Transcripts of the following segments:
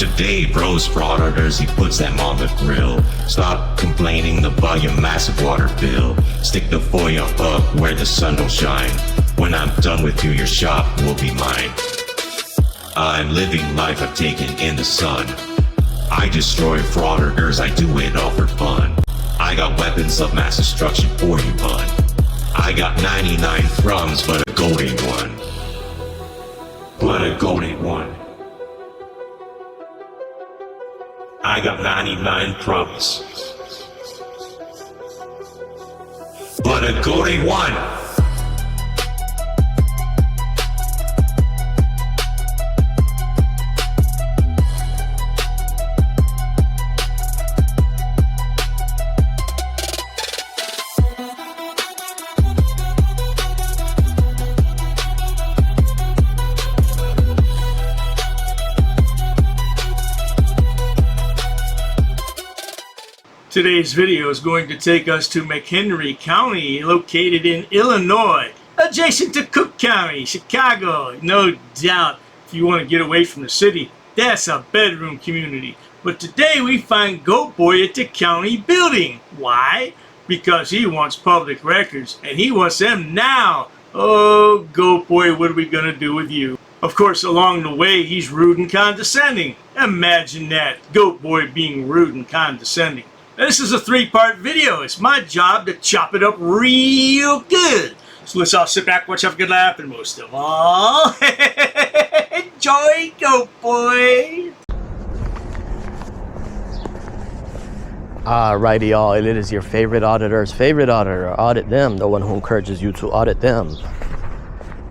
today, bros, frauditors, he puts them on the grill. Stop complaining about your massive water bill. Stick the FOIA up where the sun don't shine. When I'm done with you, your shop will be mine. I'm living life I've taken in the sun. I destroy frauditors, I do it all for fun. I got weapons of mass destruction for you, bud. I got 99 thrums, but a goat ain't one. But a goat ain't one. I got 99 thrums, but a goat ain't one. Today's video is going to take us to McHenry County, located in Illinois, adjacent to Cook County, Chicago. No doubt, if you want to get away from the city, that's a bedroom community. But today we find GoatBoy at the county building. Why? Because he wants public records, and he wants them now. Oh, GoatBoy, what are we going to do with you? Of course, along the way, he's rude and condescending. Imagine that, GoatBoy being rude and condescending. This is a 3-part video. It's my job to chop it up real good. So let's all sit back, watch, have a good laugh, and most of all, enjoy GoatBoy. Alrighty, y'all. It is your favorite auditor's favorite auditor. Audit them, the one who encourages you to audit them.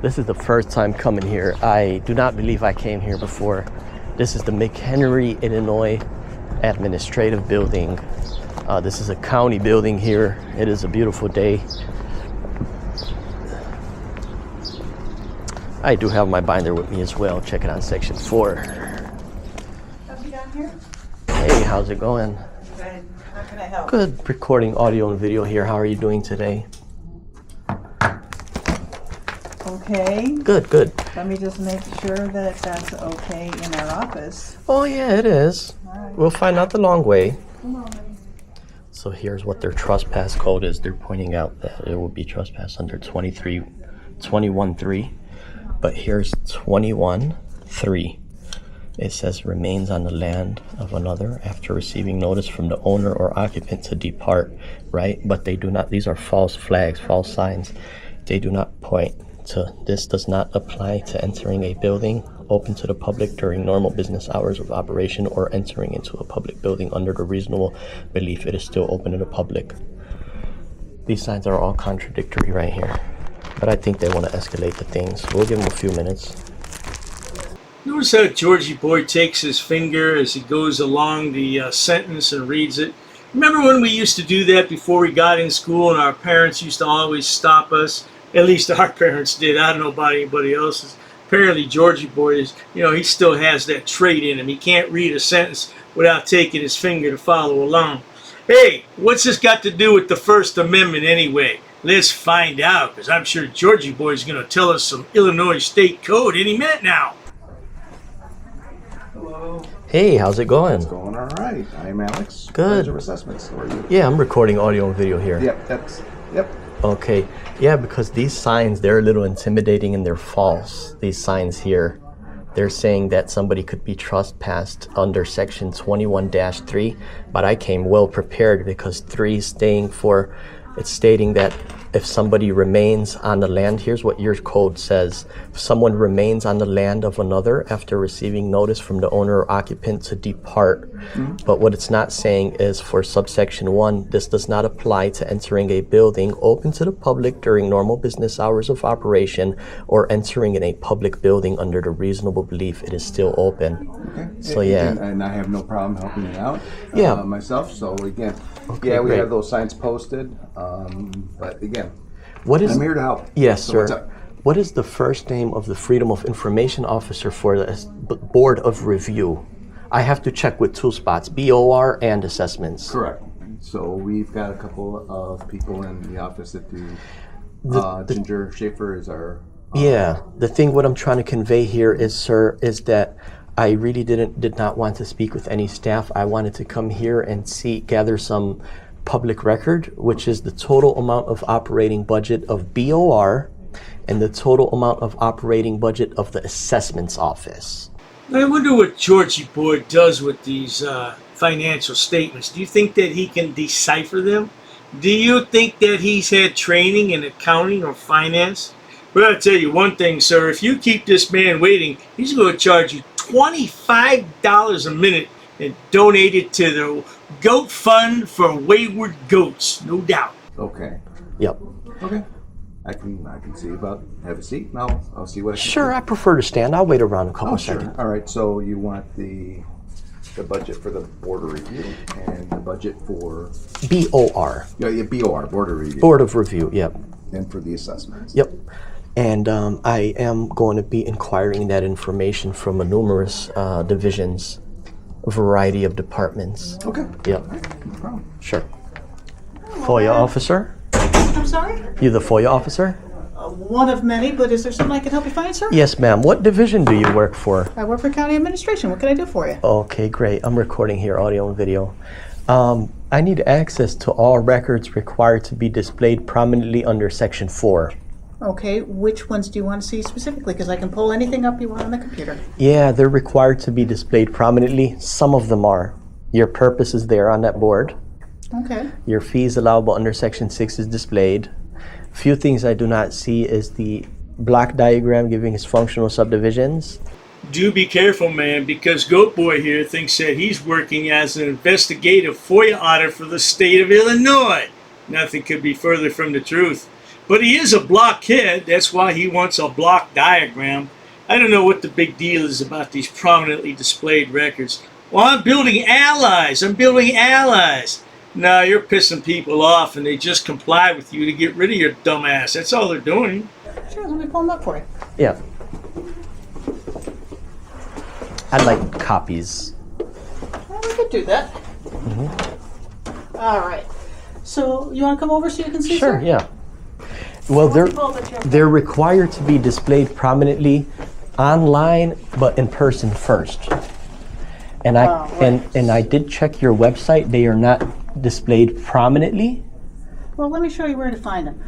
This is the first time coming here. I do not believe I came here before. This is the McHenry, Illinois administrative building. This is a county building here. It is a beautiful day. I do have my binder with me as well. Check it on section 4. Have you down here? Hey, how's it going? Good. How can I help? Good. Recording audio and video here. How are you doing today? Okay. Good, good. Let me just make sure that that's okay in our office. Oh yeah, it is. All right. We'll find out the long way. Come on, honey. So here's what their trespass code is. They're pointing out that it will be trespass under 21.3, but here's 21.3. It says remains on the land of another after receiving notice from the owner or occupant to depart, right? But they do not, these are false flags, false signs. They do not point to, this does not apply to entering a building open to the public during normal business hours of operation or entering into a public building under the reasonable belief it is still open to the public. These signs are all contradictory right here, but I think they want to escalate the things. We'll give them a few minutes. Notice how Georgie Boy takes his finger as he goes along the sentence and reads it. Remember when we used to do that before we got in school and our parents used to always stop us? At least our parents did. I don't know about anybody else's. Apparently Georgie Boy is, he still has that trait in him. He can't read a sentence without taking his finger to follow along. Hey, what's this got to do with the First Amendment anyway? Let's find out, because I'm sure Georgie Boy is going to tell us some Illinois state code any minute now. Hello. Hey, how's it going? It's going all right. I'm Alex. Good. Pleasure Assessments. How are you? Yeah, I'm recording audio and video here. Yep, yep. Okay, yeah, because these signs, they're a little intimidating and they're false. These signs here, they're saying that somebody could be trespassed under section 21-3, but I came well prepared because 3 is it's stating that if somebody remains on the land, here's what your code says. If someone remains on the land of another after receiving notice from the owner or occupant to depart. But what it's not saying is for subsection 1, this does not apply to entering a building open to the public during normal business hours of operation or entering in a public building under the reasonable belief it is still open. Okay. So yeah. And I have no problem helping you out myself. So again, Okay, we great. have those signs posted. But again, I'm here to help. Yes, So sir. what's up? What is the first name of the Freedom of Information Officer for the Board of Review? I have to check with 2 spots, BOR and assessments. Correct. So we've got a couple of people in the office that do. Ginger Schaefer is our. Yeah. The thing what I'm trying to convey here is, sir, is that I really did not want to speak with any staff. I wanted to come here and gather some public record, which is the total amount of operating budget of BOR and the total amount of operating budget of the assessments office. I wonder what Georgie Boy does with these financial statements. Do you think that he can decipher them? Do you think that he's had training in accounting or finance? Well, I'll tell you one thing, sir. If you keep this man waiting, he's going to charge you $25 a minute and donate it to the Goat Fund for Wayward Goats, no doubt. Okay. Yep. Okay. I can see about have a seat. Now I'll see what I can Sure, do. I prefer to stand. I'll wait around a couple Oh, sure. seconds. All right. So you want the budget for the board of review and the budget for BOR. yeah, BOR, board of review, Board of Review, yep. and for the assessments. Yep. And I am going to be inquiring that information from a numerous divisions, a variety of departments. Okay. Yep, No problem. sure. FOIA officer? I'm sorry? You the FOIA officer? One of many, but is there something I can help you find, sir? Yes, ma'am. What division do you work for? I work for county administration. What can I do for you? Okay, great. I'm recording here, audio and video. I need access to all records required to be displayed prominently under Section 4. Okay, which ones do you want to see specifically? Because I can pull anything up you want on the computer. Yeah, they're required to be displayed prominently. Some of them are. Your purpose is there on that board. Okay. Your fees allowable under Section 6 is displayed. Few things I do not see is the block diagram giving his functional subdivisions. Do be careful, man, because GoatBoy here thinks that he's working as an investigative FOIA auditor for the state of Illinois. Nothing could be further from the truth. But he is a blockhead. That's why he wants a block diagram. I don't know what the big deal is about these prominently displayed records. Well, I'm building allies. I'm building allies. No, you're pissing people off, and they just comply with you to get rid of your dumb ass. That's all they're doing. Sure, let me pull them up for you. Yeah. I'd like copies. Well, we could do that. All right. So you want to come over so you can see? Sure, sir? yeah. Well, Pull the chair. they're required to be displayed prominently online, but in person first. And and I did check your website. They are not displayed prominently. Well, let me show you where to find them.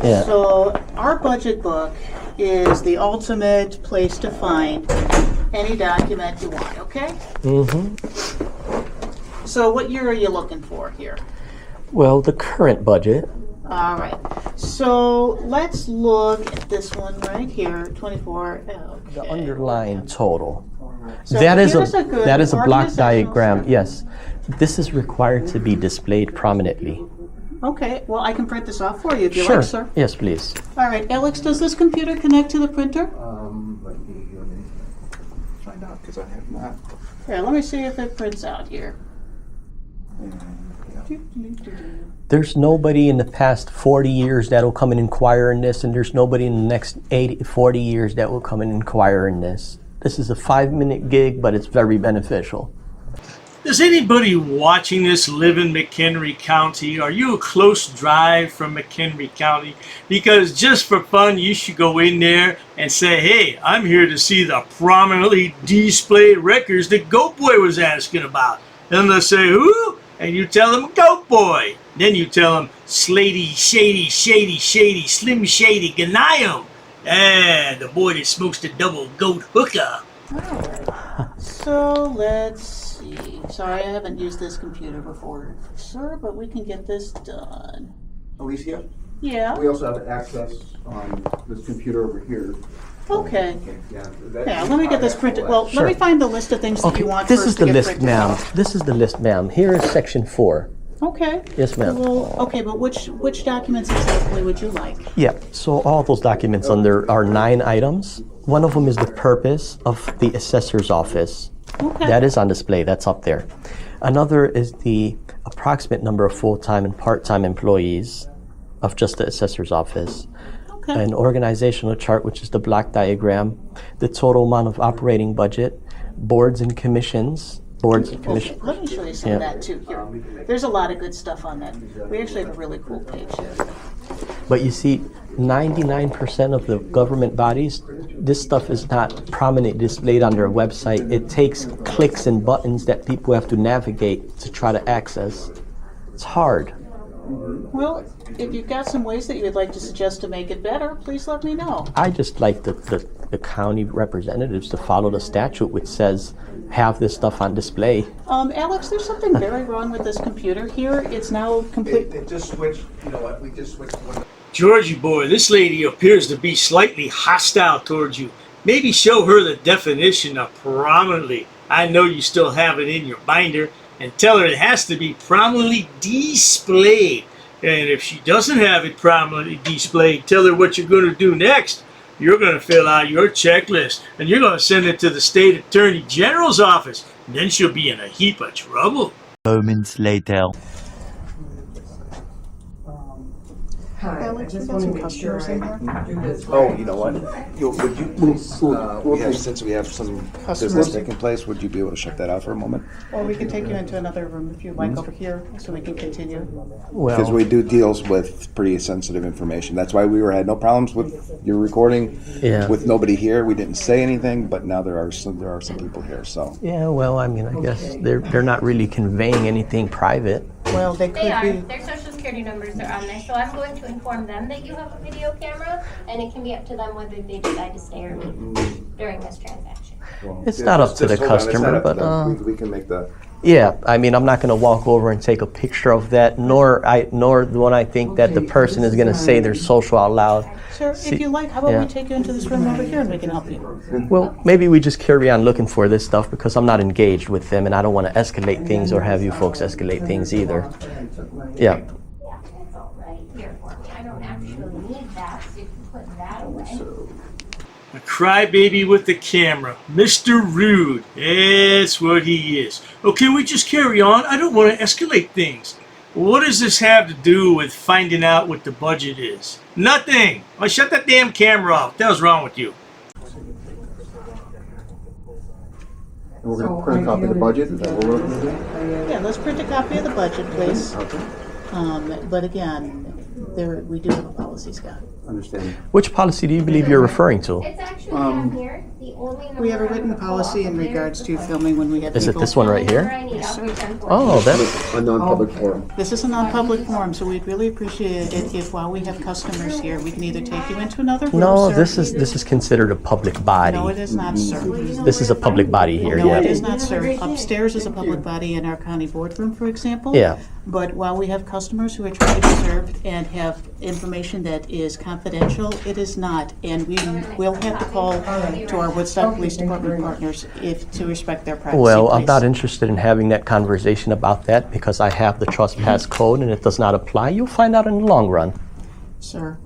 Yeah. So our budget book is the ultimate place to find any document you want, okay? Mm-hmm. So what year are you looking for here? Well, the current budget. All right. So let's look at this one right here, 24. The Okay. underlying total. So that is here's a good that is a block organizational diagram. structure. Yes. This is required to be displayed prominently. Okay, well, I can print this off for you if you Sure. like, sir. Yes, please. All right, Alex, does this computer connect to the printer? Let me find out because I have not. Here, let me see if it prints out here. There's nobody in the past 40 years that will come and inquire in this, and there's nobody in the next 40 years that will come and inquire in this. This is a 5-minute gig, but it's very beneficial. Does anybody watching this live in McHenry County? Are you a close drive from McHenry County? Because just for fun, you should go in there and say, hey, I'm here to see the prominently displayed records that GoatBoy was asking about. And they'll say, who? And you tell them, GoatBoy. Then you tell them, Slady, Shady, Shady, Shady, Slim Shady, Ghanayim. Ah, the boy that smokes the double goat hookah. All right. So let's see. Sorry, I haven't used this computer before, sir, but we can get this done. Alicia, Yeah. we also have access on this computer over here. Okay. Yeah, Yeah, let me get this printed. Well, Sure. let me find the list of things that Okay, you want this first is to the get list, printed ma'am. off. This is the list, ma'am. Here is Section 4. Okay. Yes, ma'am. Well, okay, but which documents exactly would you like? Yeah, so all those documents under are 9 items. One of them is the purpose of the assessor's office. Okay. That is on display, that's up there. Another is the approximate number of full-time and part-time employees of just the assessor's office. Okay. An organizational chart, which is the block diagram, the total amount of operating budget, boards and commissions, Okay, let me show you some of Yeah. that too here. There's a lot of good stuff on that. We actually have a really cool page here. But you see, 99% of the government bodies this stuff is not prominently displayed on their website. It takes clicks and buttons that people have to navigate to try to access. It's hard. Well, if you've got some ways that you would like to suggest to make it better, please let me know. I just like the county representatives to follow the statute, which says have this stuff on display. Alex, there's something very wrong with this computer here. It's now complete. It just switched, you know what, we just switched one. Georgie boy, this lady appears to be slightly hostile towards you. Maybe show her the definition of prominently. I know you still have it in your binder. And tell her it has to be prominently displayed. And if she doesn't have it prominently displayed, tell her what you're going to do next. You're going to fill out your checklist, and you're going to send it to the state attorney general's office. And then she'll be in a heap of trouble. Moments later. Alex, we got some customers in here. Oh, you know what? Would you please, since we have some business taking place, would you be able to shut that out for a moment? Or we can take you into another room if you'd like over here, so we can continue. Because Well, we do deals with pretty sensitive information. That's why we had no problems with your recording. Yeah. With nobody here, we didn't say anything, but now there are some people here, so. yeah, well, I mean, I guess they're not really conveying anything private. Well, they They could are. be. Their social security numbers are on there, so I'm going to inform them that you have a video camera, and it can be up to them whether they decide to stay or leave during this transaction. It's not up to the Just hold on, it's customer, not up to but, them. We can make the. Yeah, I mean, I'm not going to walk over and take a picture of that, nor when I think that the person is going to say their social out loud. Sir, if you like, how about we take you into this room over here and we can help you? Well, maybe we just carry on looking for this stuff because I'm not engaged with them and I don't want to escalate things or have you folks escalate things either. Yeah. Yeah, it's all right here for me. I don't actually need that, so you can put that away. A crybaby with the camera. Mr. Rude. That's what he is. Okay, we just carry on. I don't want to escalate things. What does this have to do with finding out what the budget is? Nothing. Well, shut that damn camera off. What the hell's wrong with you? And we're going to print a copy of the budget, is that what we're going to do? Yeah, let's print a copy of the budget, please. Okay, But again, we do have a policy, Scott. understand. Which policy do you believe you're referring to? It's actually on here. The only number We have a on written the policy in bottom there regards to filming when we have Is it people. this one right number here? I need, I'll return for Oh, you. that's A non-public forum. This is a non-public forum, so we'd really appreciate it if while we have customers here, we can either take you into another room, no. sir. This is considered a public body. No, it is not, sir. This is a public body here. No, it Yeah. is not, sir. Upstairs is a public body in our county boardroom, for example. Yeah. But while we have customers who are trying to be served and have information that is confidential, it is not. And we will have to call to our Woodstock Police Department partners to respect their privacy, Well, I'm please. not interested in having that conversation about that because I have the trespass code and it does not apply. You'll find out in the long run. Sir,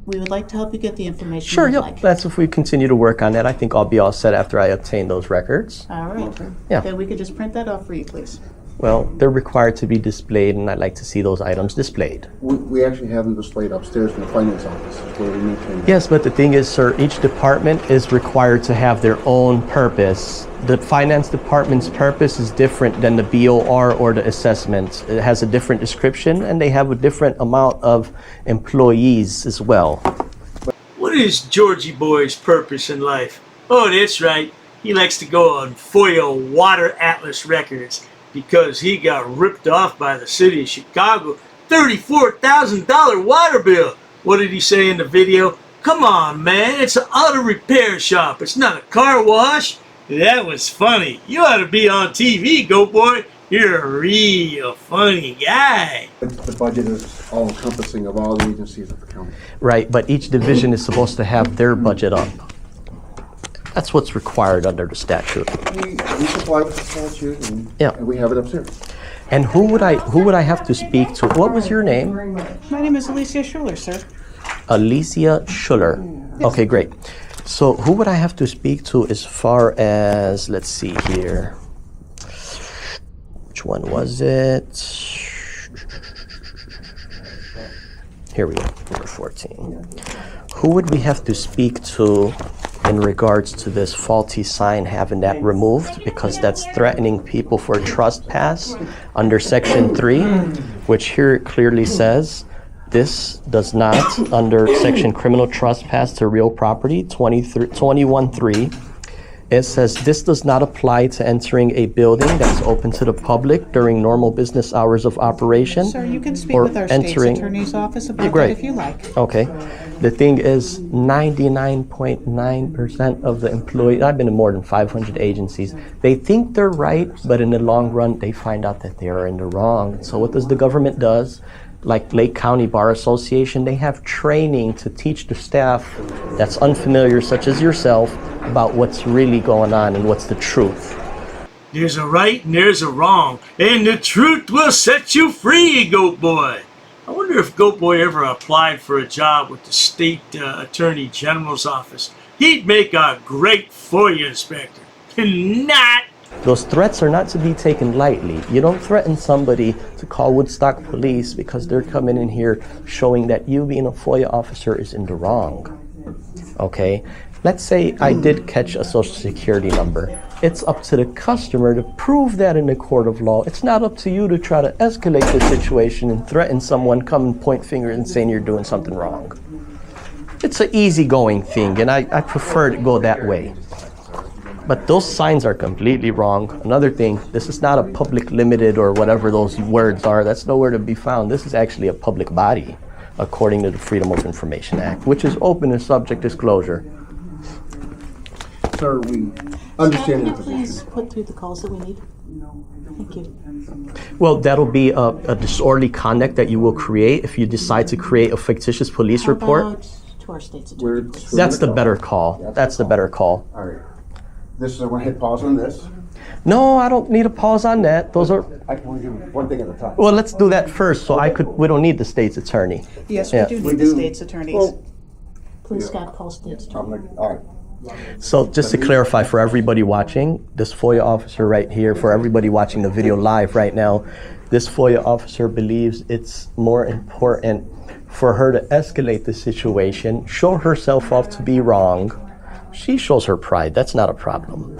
we would like to help you get the information Sure, you'd yep. like. That's if we continue to work on that. I think I'll be all set after I obtain those records. All right. Yeah. Then we could just print that off for you, please. Well, they're required to be displayed, and I'd like to see those items displayed. We actually have them displayed upstairs in the finance office, is where we maintain them. Yes, but the thing is, sir, each department is required to have their own purpose. The finance department's purpose is different than the BOR or the assessment. It has a different description, and they have a different amount of employees as well. What is Georgie boy's purpose in life? Oh, that's right. He likes to go on FOIA Water Atlas records because he got ripped off by the city of Chicago. $34,000 water bill. What did he say in the video? Come on, man. It's an auto repair shop. It's not a car wash. That was funny. You ought to be on TV, GoatBoy. You're a real funny guy. The budget is all encompassing of all the agencies of the county. Right, but each division is supposed to have their budget up. That's what's required under the statute. We supply with the statute Yeah. and we have it upstairs. And who would I have to speak to? What was your name? My name is Alicia Schuler, sir. Alicia Schuller. Okay, great. So who would I have to speak to as far as, let's see here. Which one was it? Here we go, number 14. Who would we have to speak to in regards to this faulty sign, having that removed? Because that's threatening people for trespass under section 3, which here it clearly says, This does not, under section criminal trespass to real property 21.3, it says this does not apply to entering a building that's open to the public during normal business hours of operation. Sir, you can speak or with our state's entering- attorney's office about Great. that if you like. Okay. The thing is, 99.9% of the employees, I've been in more than 500 agencies, they think they're right, but in the long run, they find out that they are in the wrong. So what does the government does? Like Lake County Bar Association, they have training to teach the staff that's unfamiliar, such as yourself, about what's really going on and what's the truth. There's a right and there's a wrong, and the truth will set you free, Goat Boy. I wonder if Goat Boy ever applied for a job with the state attorney general's office. He'd make a great FOIA inspector. Not. Those threats are not to be taken lightly. You don't threaten somebody to call Woodstock police because they're coming in here showing that you being a FOIA officer is in the wrong. Okay? Let's say I did catch a social security number. It's up to the customer to prove that in the court of law. It's not up to you to try to escalate the situation and threaten someone, come and point fingers and saying you're doing something wrong. It's an easygoing thing, and I prefer to go that way. But those signs are completely wrong. Another thing, this is not a public limited or whatever those words are. That's nowhere to be found. This is actually a public body, according to the Freedom of Information Act, which is open and subject disclosure. Sir, we Can understand you your position. please put through the calls that we need? Thank you. Well, that'll be a disorderly conduct that you will create if you decide to create a fictitious police How report. about to our state's We're- attorney? That's the better call. That's the better call. All right. This is, I'm gonna hit pause on this. No, I don't need a pause on that. Those are, I can only do one thing at a time. well, let's do that first so we don't need the state's attorney. Yes, Yeah. we do We need the do. state's attorneys. Well, Please, Scott, call state's attorney. all right. So just to clarify for everybody watching, this FOIA officer right here, for everybody watching the video live right now, this FOIA officer believes it's more important for her to escalate the situation, show herself off to be wrong. She shows her pride. That's not a problem.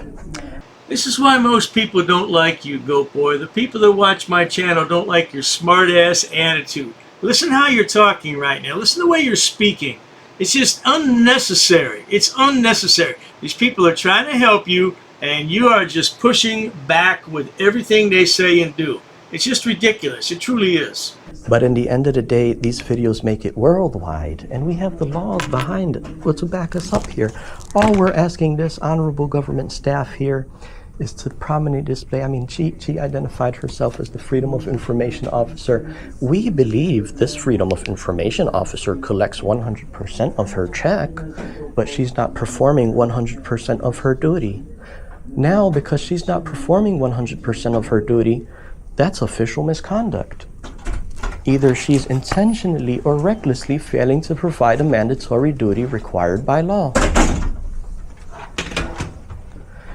This is why most people don't like you, Goat Boy. The people that watch my channel don't like your smart-ass attitude. Listen how you're talking right now. Listen to the way you're speaking. It's just unnecessary. It's unnecessary. These people are trying to help you, and you are just pushing back with everything they say and do. It's just ridiculous. It truly is. But in the end of the day, these videos make it worldwide, and we have the laws behind it to back us up here. All we're asking this honorable government staff here is to prominently display, she identified herself as the Freedom of Information Officer. We believe this Freedom of Information Officer collects 100% of her check, but she's not performing 100% of her duty. Now, because she's not performing 100% of her duty, that's official misconduct. Either she's intentionally or recklessly failing to provide a mandatory duty required by law.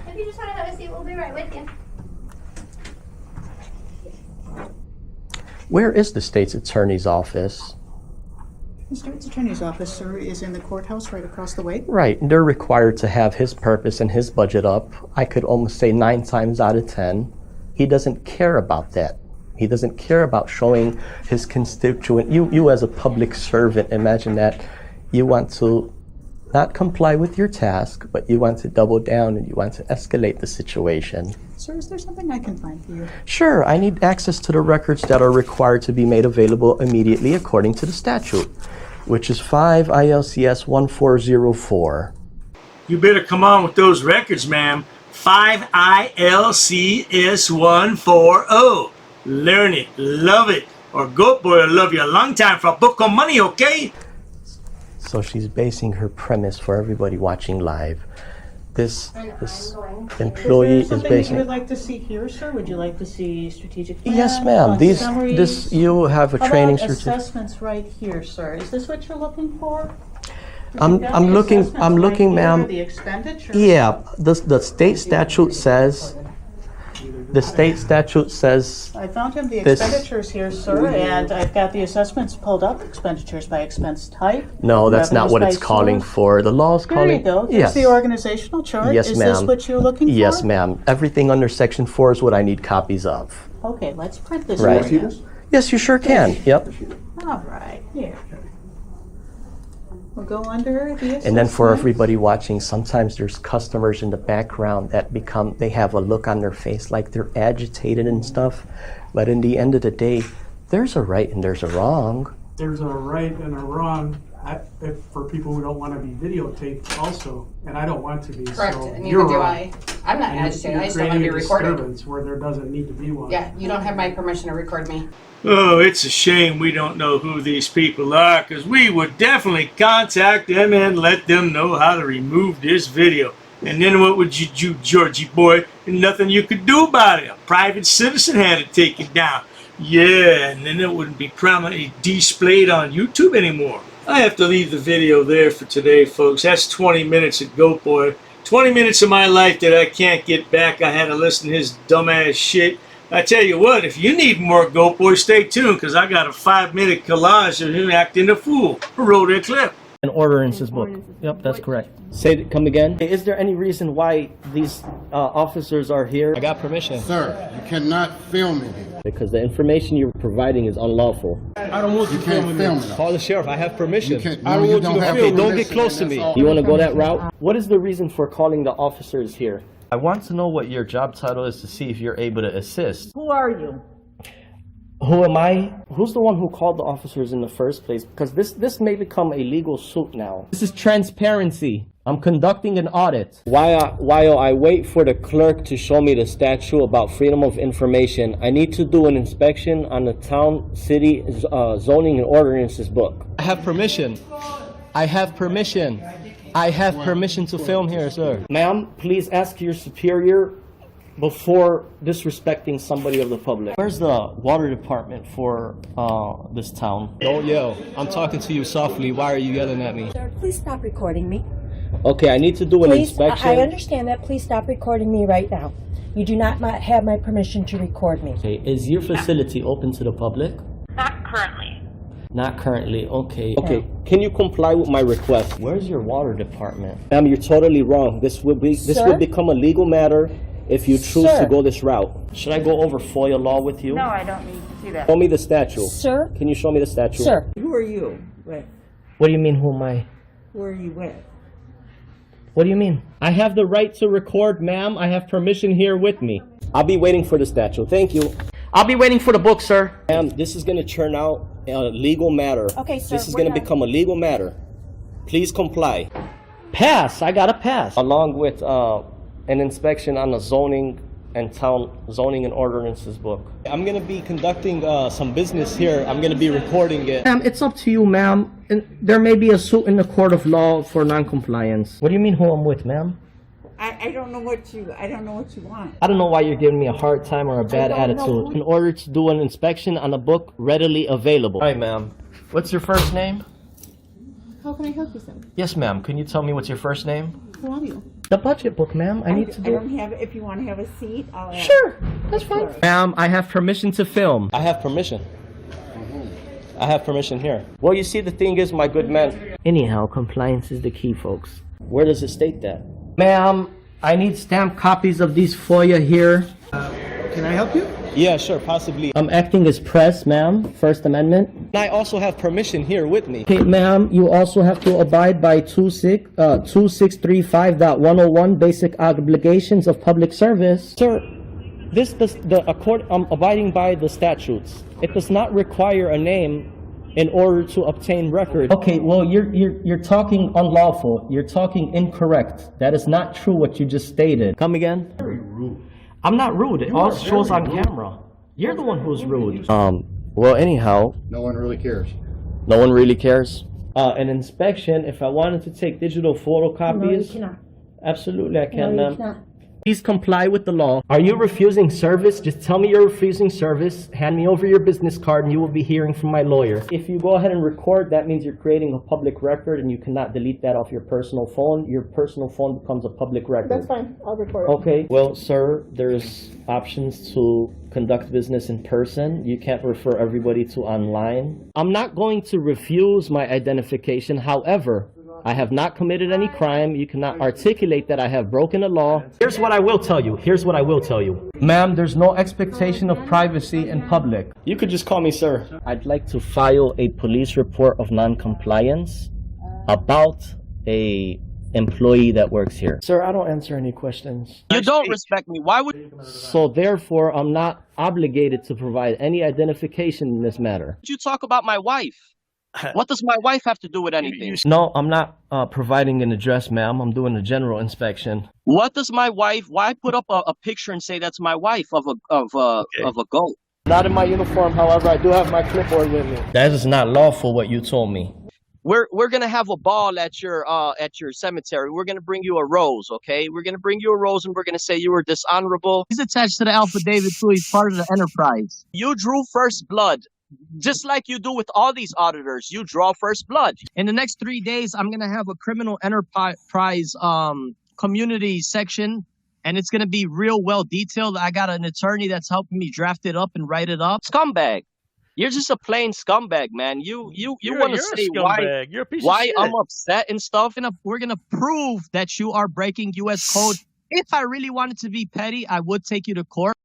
If you just want to have a seat, we'll be right with you. Where is the state's attorney's office? The state's attorney's office, sir, is in the courthouse right across the way. Right, they're required to have his purpose and his budget up. I could almost say 9 times out of 10. He doesn't care about that. He doesn't care about showing his constituent. You as a public servant, imagine that you want to not comply with your task, but you want to double down and you want to escalate the situation. Sir, is there something I can find for you? Sure, I need access to the records that are required to be made available immediately according to the statute, which is 5 ILCS 1404. You better come on with those records, ma'am. 5 ILCS 140. Learn it, love it, or Goat Boy will love you a long time for a book of money, okay? So she's basing her premise for everybody watching live. This employee Is there is something that you basing. would like to see here, sir? Would you like to see strategic plan? Yes, ma'am. Summaries? You have a How training about certificate. assessments right here, sir? Is this what you're looking for? I'm You've got the looking, assessments I'm right looking, here, ma'am. The expenditure. Yeah, the state statute says The state statute says, I found him the This- expenditures here, sir, and I've got the assessments pulled up, expenditures by expense type. no, that's not what revenues it's by calling source. for. The law is There you calling. go, there's Yes. the organizational chart. Yes, Is this ma'am. what you're looking for? Yes, ma'am. Everything under section 4 is what I need copies of. Okay, let's print this Right. right See now. this? Yes, you sure can. Yep. All right, here. We'll go under the And then for assessment. everybody watching, sometimes there's customers in the background that they have a look on their face like they're agitated and stuff. But in the end of the day, there's a right and there's a wrong. There's a right and a wrong for people who don't want to be videotaped also, and I don't want to be. Correct, so and neither you're do wrong. I. I'm not And agitated, I you're just don't want to be creating a recorded. disturbance where there doesn't need to be one. Yeah, you don't have my permission to record me. Oh, it's a shame we don't know who these people are, because we would definitely contact them and let them know how to remove this video. And then what would you do, Georgie boy? Nothing you could do about it. A private citizen had to take it down. Yeah, and then it wouldn't be prominently displayed on YouTube anymore. I have to leave the video there for today, folks. That's 20 minutes of GoatBoy. 20 minutes of my life that I can't get back. I had to listen to his dumbass shit. I tell you what, if you need more GoatBoy, stay tuned, because I got a 5-minute collage of him acting a fool. Roll that clip. An ordinances book. Yep, that's correct. Come again. Is there any reason why these officers are here? I got permission. Sir, you cannot film in here. Because the information you're providing is unlawful. I don't want You can't film it. Call the sheriff. I have permission. You can't- no, you don't have permission, Don't get close to and me. that's all. You want to go that route? What is the reason for calling the officers here? I want to know what your job title is to see if you're able to assist. Who are you? Who am I? Who's the one who called the officers in the first place? Because this may become a legal suit now. This is transparency. I'm conducting an audit. While I wait for the clerk to show me the statute about freedom of information, I need to do an inspection on the town, city, zoning and ordinances book. I have permission. I have permission. I have permission to film here, sir. Ma'am, please ask your superior before disrespecting somebody of the public. Where's the water department for this town? Don't yell. I'm talking to you softly. Why are you yelling at me? Sir, please stop recording me. Okay, I need to do an Please, inspection. I understand that. Please stop recording me right now. You do not have my permission to record me. Okay, is your facility open to the public? Not currently. Not currently. Okay. Okay. Can you comply with my request? Where's your water department? Ma'am, you're totally wrong. This will Sir? become a legal matter if you choose Sir? to go this route. Should I go over FOIA law with you? No, I don't need to do that. Show me the statute. Sir? Can you show me the statute? Sir, Who are you? Wait, What do you mean, who am I? who are you with? What do you mean? I have the right to record, ma'am. I have permission here with me. I'll be waiting for the statute. Thank you. I'll be waiting for the book, sir. Ma'am, this is going to turn out a legal matter. Okay, sir, This is we're going to done. become a legal matter. Please comply. Pass. I got a pass. Along with an inspection on the zoning and town zoning and ordinances book. I'm going to be conducting some business here. I'm going to be recording it. Ma'am, it's up to you, ma'am. And there may be a suit in the court of law for non-compliance. What do you mean who I'm with, ma'am? I don't know what you want. I don't know why you're giving me a hard time or a bad don't know attitude. who- In order to do an inspection on a book readily available. Hi, ma'am. What's your first name? How can I help you, sir? Yes, ma'am. Can you tell me what's your first name? Who are you? The budget book, ma'am. I need to I do don't have, if you want to have a seat, I'll ask. Sure, that's fine. Ma'am, I have permission to film. I have permission. I have permission here. Well, you see, the thing is, my good man. Anyhow, compliance is the key, folks. Where does it state that? Ma'am, I need stamped copies of these FOIA here. Can I help you? Yeah, sure, possibly. I'm acting as press, ma'am. First Amendment. And I also have permission here with me. Okay, ma'am, you also have to abide by 2635.101 basic obligations of public service. Sir, I'm abiding by the statutes. It does not require a name in order to obtain record. Okay, well, you're talking unlawful. You're talking incorrect. That is not true what you just stated. Come again? Very rude. I'm not rude. It all shows on camera. You're the one who's rude. Well, anyhow. No one really cares. No one really cares? An inspection, if I wanted to take digital photocopies. no, you cannot. Absolutely, I can, No, ma'am. you cannot. Please comply with the law. Are you refusing service? Just tell me you're refusing service. Hand me over your business card and you will be hearing from my lawyer. If you go ahead and record, that means you're creating a public record and you cannot delete that off your personal phone. Your personal phone becomes a public record. That's fine. I'll record. Okay. Well, sir, there's options to conduct business in person. You can't refer everybody to online. I'm not going to refuse my identification. However, I have not committed any crime. You cannot articulate that I have broken the law. Here's what I will tell you. Here's what I will tell you. Ma'am, there's no expectation of privacy in public. You could just call me sir. I'd like to file a police report of non-compliance about a employee that works here. Sir, I don't answer any questions. You don't respect me. Why would So therefore, I'm not obligated to provide any identification in this matter. you talk about my wife? What does my wife have to do with anything? No, I'm not providing an address, ma'am. I'm doing a general inspection. What does my wife? Why put up a picture and say that's my wife of a goat? Not in my uniform, however, I do have my clipboard with me. That is not lawful, what you told me. We're gonna have a ball at your cemetery. We're gonna bring you a rose, okay? We're gonna bring you a rose and we're gonna say you were dishonorable. He's attached to the affidavit too. He's part of the enterprise. You drew first blood. Just like you do with all these auditors, you draw first blood. In the next 3 days, I'm gonna have a criminal enterprise community section, and it's gonna be real well detailed. I got an attorney that's helping me draft it up and write it up. Scumbag. You're just a plain scumbag, man. You want to say why I'm upset and stuff. We're gonna prove that you are breaking U.S. code. If I really wanted to be petty, I would take you to court.